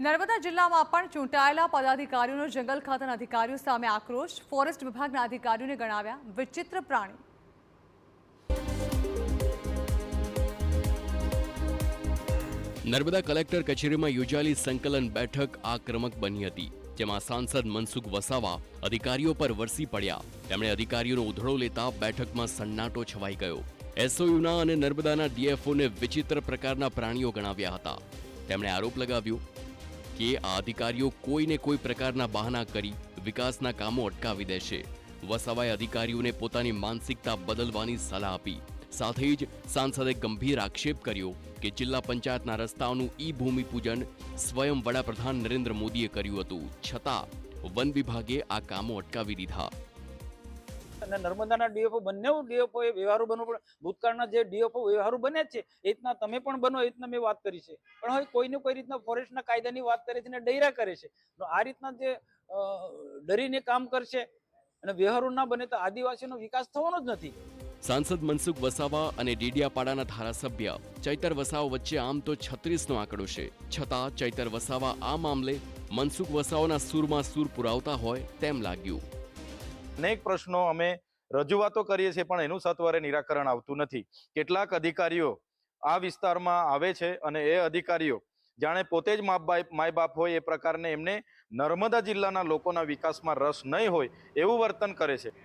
નર્મદા જિલ્લામાં પણ ચૂંટાયેલા પદાધિકારીઓનો જંગલ ખાતાના અધિકારીઓ સામે આક્રોશ. ફોરેસ્ટ વિભાગના અધિકારીઓને ગણાવ્યા વિચિત્ર પ્રાણી. નર્મદા કલેક્ટર કચેરીમાં યોજાયેલી સંકલન બેઠક આક્રમક બની હતી, જેમાં સાંસદ મનસુખ વસાવા અધિકારીઓ પર વરસી પડ્યા. તેમણે અધિકારીઓનો ઉધડો લેતા બેઠકમાં સન્નાટો છવાઈ ગયો. એસઓયુના અને નર્મદાના ડીએફઓને વિચિત્ર પ્રકારના પ્રાણીઓ ગણાવ્યા હતા. તેમણે આરોપ લગાવ્યો કે આ અધિકારીઓ કોઈને કોઈ પ્રકારના બહાના કરી વિકાસના કામો અટકાવી દેશે. વસાવાએ અધિકારીઓને પોતાની માનસિકતા બદલવાની સલાહ આપી. સાથે જ સાંસદે ગંભીર આક્ષેપ કર્યો કે જિલ્લા પંચાયતના રસ્તાઓનું ઈ-ભૂમિ પૂજન સ્વયં વડાપ્રધાન નરેન્દ્ર મોદીએ કર્યું હતું, છતાં વન વિભાગે આ કામો અટકાવી દીધા. અને નર્મદાના ડીએફઓ બંને ડીએફઓ એ વ્યવહારુ બનવું પડે. ભૂતકાળના જે ડીએફઓ વ્યવહારુ બને છે એ રીતના તમે પણ બનો, એ રીતના મેં વાત કરી છે. પણ હવે કોઈને કોઈ રીતના ફોરેસ્ટના કાયદાની વાત કરે છે ને ડૈરા કરે છે. આ રીતના જે ડરીને કામ કરશે અને વ્યવહારુ ના બને તો આદિવાસીનો વિકાસ થવાનો જ નથી. સાંસદ મનસુખ વસાવા અને ડેડિયાપાડાના ધારાસભ્ય ચૈતર વસાવા વચ્ચે આમ તો 36નો આંકડો છે, છતાં ચૈતર વસાવા આ મામલે મનસુખ વસાવાના સૂરમાં સૂર પુરાવતા હોય તેમ લાગ્યું. અનેક પ્રશ્નો અમે રજૂઆતો કરીએ છીએ, પણ એનું સત્વરે નિરાકરણ આવતું નથી. કેટલાક અધિકારીઓ આ વિસ્તારમાં આવે છે અને એ અધિકારીઓ જાણે પોતે જ માય બાપ હોય એ પ્રકારને એમને નર્મદા જિલ્લાના લોકોના વિકાસમાં રસ નહીં હોય એવું વર્તન કરે છે.